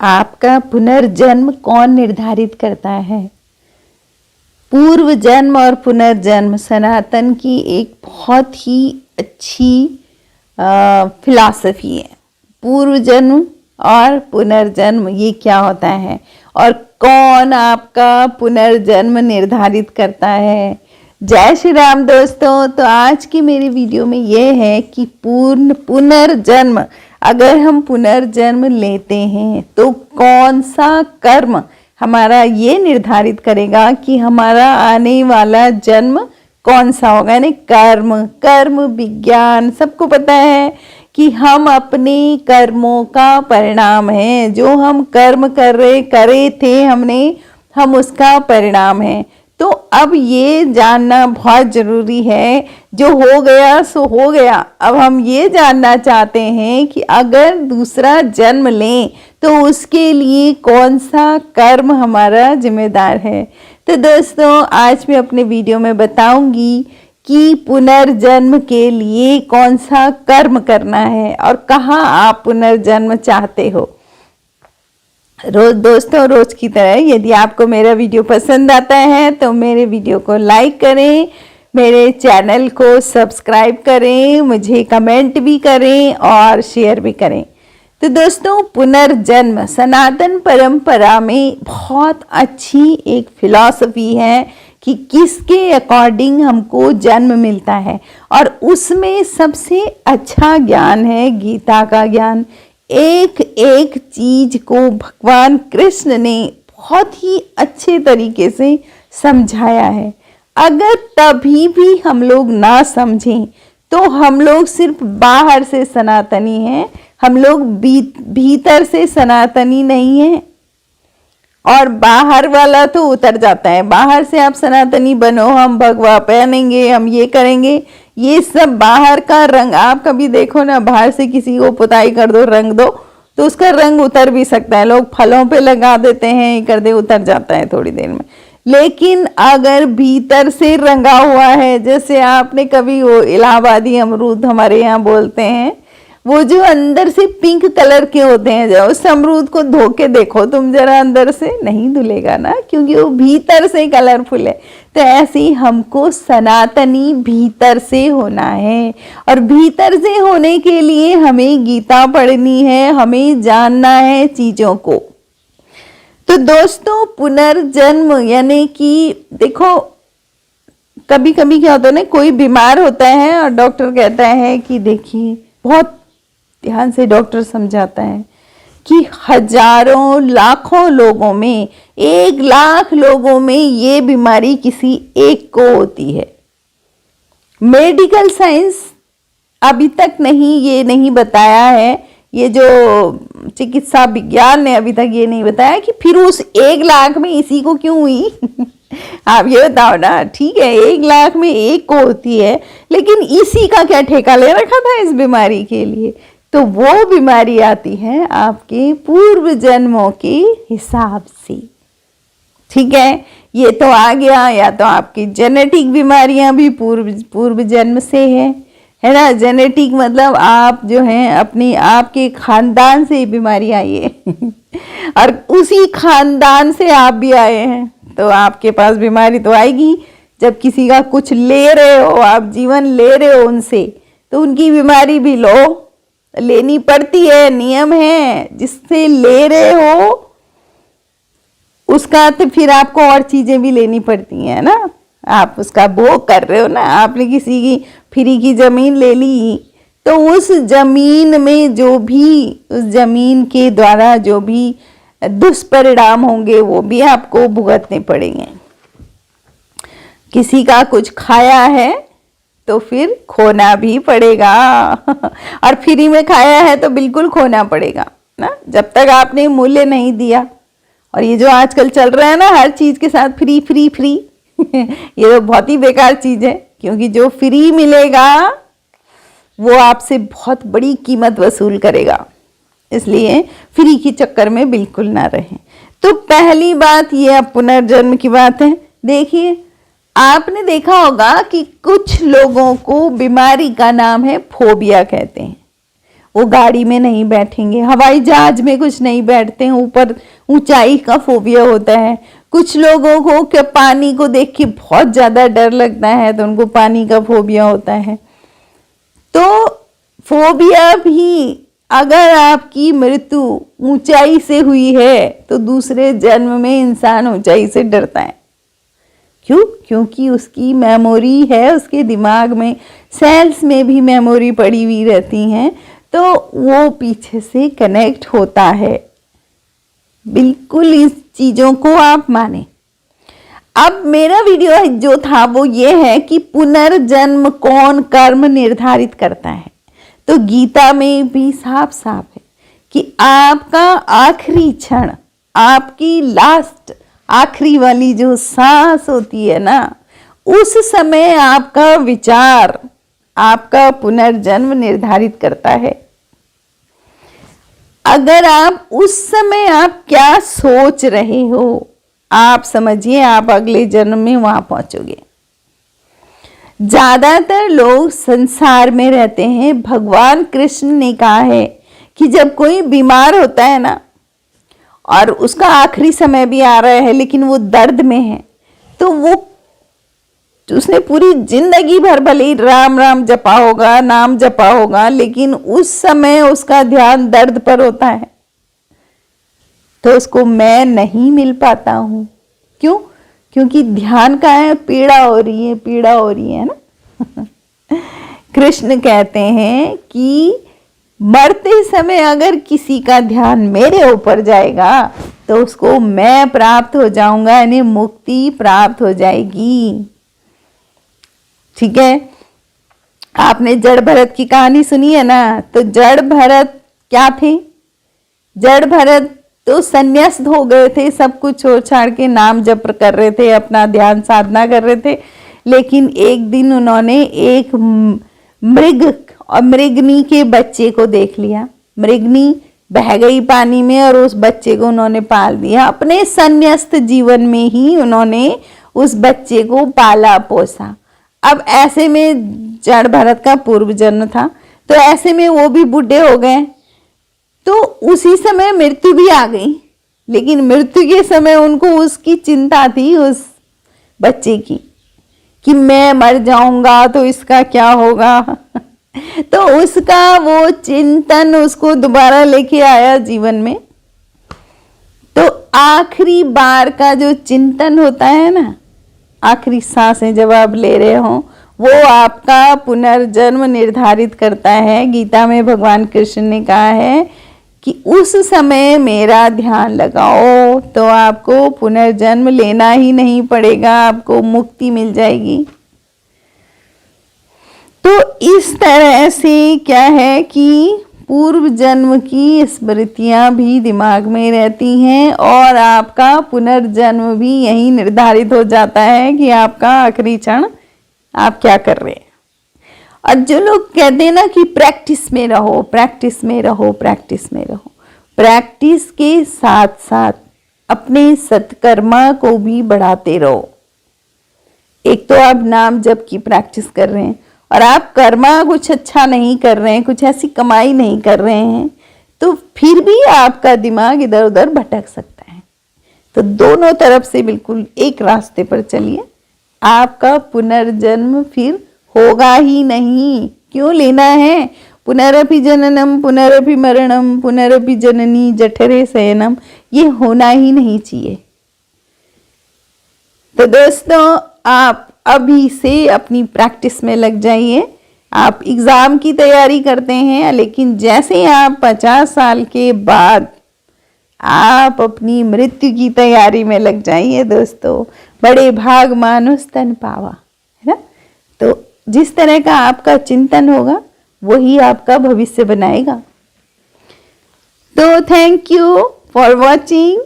आपका पुनर्जन्म कौन निर्धारित करता है? पूर्व जन्म और पुनर्जन्म सनातन की एक बहुत ही अच्छी फिलॉसफी है। पूर्व जन्म और पुनर्जन्म ये क्या होता है और कौन आपका पुनर्जन्म निर्धारित करता है? जय श्री राम दोस्तों। तो आज की मेरी वीडियो में ये है कि पुनर्जन्म, अगर हम पुनर्जन्म लेते हैं तो कौन सा कर्म हमारा ये निर्धारित करेगा कि हमारा आने वाला जन्म कौन सा होगा। यानी कर्म विज्ञान सबको पता है कि हम अपने कर्मों का परिणाम है। जो हम कर्म करे थे हम उसका परिणाम है। तो अब ये जानना बहुत ज़रूरी है, जो हो गया सो हो गया। अब हम ये जानना चाहते हैं कि अगर दूसरा जन्म लें तो उसके लिए कौन सा कर्म हमारा जिम्मेदार है। तो दोस्तों आज मैं अपने वीडियो में बताऊंगी कि पुनर्जन्म के लिए कौन सा कर्म करना है और कहाँ आप पुनर्जन्म चाहते हो। रोज की तरह यदि आपको मेरा वीडियो पसंद आता है तो मेरे वीडियो को लाइक करें, मेरे चैनल को सब्सक्राइब करें, मुझे कमेंट भी करें और शेयर भी करें। तो दोस्तों पुनर्जन्म सनातन परंपरा में बहुत अच्छी एक फिलॉसफी है कि किसके अकॉर्डिंग हमको जन्म मिलता है, और उसमें सबसे अच्छा ज्ञान है गीता का ज्ञान। एक एक चीज को भगवान कृष्ण ने बहुत ही अच्छे तरीके से समझाया है। अगर तभी भी हम लोग ना समझें तो हम लोग सिर्फ बाहर से सनातनी हैं, हम लोग भीतर से सनातनी नहीं हैं। और बाहर वाला तो उतर जाता है, बाहर से आप सनातनी बनो, हम भगवा पहनेंगे, हम ये करेंगे, ये सब बाहर का रंग। आप कभी देखो ना, बाहर से किसी को पुताई कर दो, रंग दो, तो उसका रंग उतर भी सकता है। लोग फलों पे लगा देते हैं, कर दे, उतर जाता है थोड़ी देर में। लेकिन अगर भीतर से रंगा हुआ है, जैसे आपने कभी वो इलाहाबादी अमरूद हमारे यहाँ बोलते हैं, वो जो अंदर से पिंक कलर के होते हैं, जब उस अमरूद को धो के देखो तुम जरा, अंदर से नहीं धुलेगा ना, क्योंकि वो भीतर से कलरफुल है। तो ऐसे ही हमको सनातनी भीतर से होना है, और भीतर से होने के लिए हमें गीता पढ़नी है, हमें जानना है चीजों को। तो दोस्तों पुनर्जन्म यानी कि देखो, कभी कभी क्या होता है ना, कोई बीमार होता है और डॉक्टर कहता है कि देखिए, बहुत ध्यान से डॉक्टर समझाता है कि हजारों लाखों लोगों में, 1 लाख लोगों में ये बीमारी किसी एक को होती है। मेडिकल साइंस अभी तक ये नहीं बताया है, ये जो चिकित्सा विज्ञान ने अभी तक ये नहीं बताया कि फिर उस 1 लाख में इसी को क्यों हुई। आप ये बताओ ना। ठीक है, 1 लाख में एक को होती है, लेकिन इसी का क्या ठेका ले रखा था इस बीमारी के लिए। तो वो बीमारी आती है आपके पूर्व जन्मों के हिसाब से। ठीक है, ये तो आ गया। या तो आपकी जेनेटिक बीमारियां भी पूर्व जन्म से है ना। जेनेटिक मतलब आप जो हैं अपनी आपके खानदान से बीमारी आई है और उसी खानदान से आप भी आए हैं, तो आपके पास बीमारी तो आएगी। जब किसी का कुछ ले रहे हो, आप जीवन ले रहे हो उनसे, तो उनकी बीमारी भी लेनी पड़ती है, नियम है। जिससे ले रहे हो उसका तो फिर आपको और चीजें भी लेनी पड़ती हैं ना। आप उसका भोग कर रहे हो ना। आपने किसी की फ्री की जमीन ले ली, तो उस जमीन में जो भी, उस जमीन के द्वारा जो भी दुष्परिणाम होंगे वो भी आपको भुगतने पड़ेंगे। किसी का कुछ खाया है तो फिर खोना भी पड़ेगा और फ्री में खाया है तो बिल्कुल खोना पड़ेगा ना, जब तक आपने मूल्य नहीं दिया। और ये जो आजकल चल रहा है ना, हर चीज के साथ फ्री फ्री फ्री ये तो बहुत ही बेकार चीज है, क्योंकि जो फ्री मिलेगा वो आपसे बहुत बड़ी कीमत वसूल करेगा। इसलिए फ्री के चक्कर में बिल्कुल ना रहें। तो पहली बात ये, अब पुनर्जन्म की बात है। देखिए, आपने देखा होगा कि कुछ लोगों को बीमारी का नाम है फोबिया कहते हैं। वो गाड़ी में नहीं बैठेंगे, हवाई जहाज में कुछ नहीं बैठते हैं, ऊपर ऊंचाई का फोबिया होता है। कुछ लोगों को क्या पानी को देख के बहुत ज्यादा डर लगता है, तो उनको पानी का फोबिया होता है। तो फोबिया भी, अगर आपकी मृत्यु ऊंचाई से हुई है तो दूसरे जन्म में इंसान ऊंचाई से डरता है। क्यों? क्योंकि उसकी मेमोरी है, उसके दिमाग में सेल्स में भी मेमोरी पड़ी हुई रहती हैं, तो वो पीछे से कनेक्ट होता है। बिल्कुल इस चीजों को आप माने। अब मेरा वीडियो जो था वो ये है कि पुनर्जन्म कौन कर्म निर्धारित करता है। तो गीता में भी साफ साफ है कि आपका आखिरी क्षण, आपकी लास्ट आखिरी वाली जो सांस होती है ना, उस समय आपका विचार आपका पुनर्जन्म निर्धारित करता है। अगर आप उस समय आप क्या सोच रहे हो, आप समझिए आप अगले जन्म में वहां पहुंचोगे। ज्यादातर लोग संसार में रहते हैं। भगवान कृष्ण ने कहा है कि जब कोई बीमार होता है ना, और उसका आखिरी समय भी आ रहा है लेकिन वो दर्द में है, तो वो उसने पूरी जिंदगी भर भले ही राम राम जपा होगा, नाम जपा होगा, लेकिन उस समय उसका ध्यान दर्द पर होता है, तो उसको मैं नहीं मिल पाता हूं। क्यों? क्योंकि ध्यान का है, पीड़ा हो रही है, पीड़ा हो रही है ना। कृष्ण कहते हैं कि मरते समय अगर किसी का ध्यान मेरे ऊपर जाएगा तो उसको मैं प्राप्त हो जाऊंगा, यानी मुक्ति प्राप्त हो जाएगी। ठीक है? आपने जड़ भरत की कहानी सुनी है ना? तो जड़ भरत क्या थे? जड़ भरत तो संन्यास्त हो गए थे, सब कुछ छोड़ छाड़ के नाम जप कर रहे थे, अपना ध्यान साधना कर रहे थे। लेकिन एक दिन उन्होंने एक मृग और मृगनी के बच्चे को देख लिया। मृगनी बह गई पानी में और उस बच्चे को उन्होंने पाल दिया। अपने संन्यास्त जीवन में ही उन्होंने उस बच्चे को पाला पोसा। अब ऐसे में जड़ भरत का पूर्व जन्म था, तो ऐसे में वो भी बूढ़े हो गए, तो उसी समय मृत्यु भी आ गई। लेकिन मृत्यु के समय उनको उसकी चिंता थी उस बच्चे की कि मैं मर जाऊंगा तो इसका क्या होगा। तो उसका वो चिंतन उसको दोबारा लेके आया जीवन में। तो आखिरी बार का जो चिंतन होता है ना, आखिरी सांसें जब आप ले रहे हो, वो आपका पुनर्जन्म निर्धारित करता है। गीता में भगवान कृष्ण ने कहा है कि उस समय मेरा ध्यान लगाओ तो आपको पुनर्जन्म लेना ही नहीं पड़ेगा, आपको मुक्ति मिल जाएगी। तो इस तरह से क्या है कि पूर्व जन्म की स्मृतियां भी दिमाग में रहती हैं और आपका पुनर्जन्म भी यही निर्धारित हो जाता है कि आपका आखिरी क्षण आप क्या कर रहे हैं। और जो लोग कहते हैं ना कि प्रैक्टिस में रहो, प्रैक्टिस में रहो, प्रैक्टिस में रहो, प्रैक्टिस के साथ साथ अपने सत्कर्मा को भी बढ़ाते रहो। एक तो आप नाम जप की प्रैक्टिस कर रहे हैं और आप कर्मा कुछ अच्छा नहीं कर रहे हैं, कुछ ऐसी कमाई नहीं कर रहे हैं, तो फिर भी आपका दिमाग इधर उधर भटक सकता है। तो दोनों तरफ से बिल्कुल एक रास्ते पर चलिए, आपका पुनर्जन्म फिर होगा ही नहीं। क्यों लेना है? पुनरपि जननम पुनरपि मरणम पुनरपि जननी जठरे शयनम, ये होना ही नहीं चाहिए। तो दोस्तों, आप अभी से अपनी प्रैक्टिस में लग जाइए। आप एग्जाम की तैयारी करते हैं, लेकिन जैसे आप 50 साल के बाद आप अपनी मृत्यु की तैयारी में लग जाइए दोस्तों। बड़े भाग मानुष तन पावा, है ना? तो जिस तरह का आपका चिंतन होगा वही आपका भविष्य बनाएगा। तो थैंक यू फॉर वॉचिंग।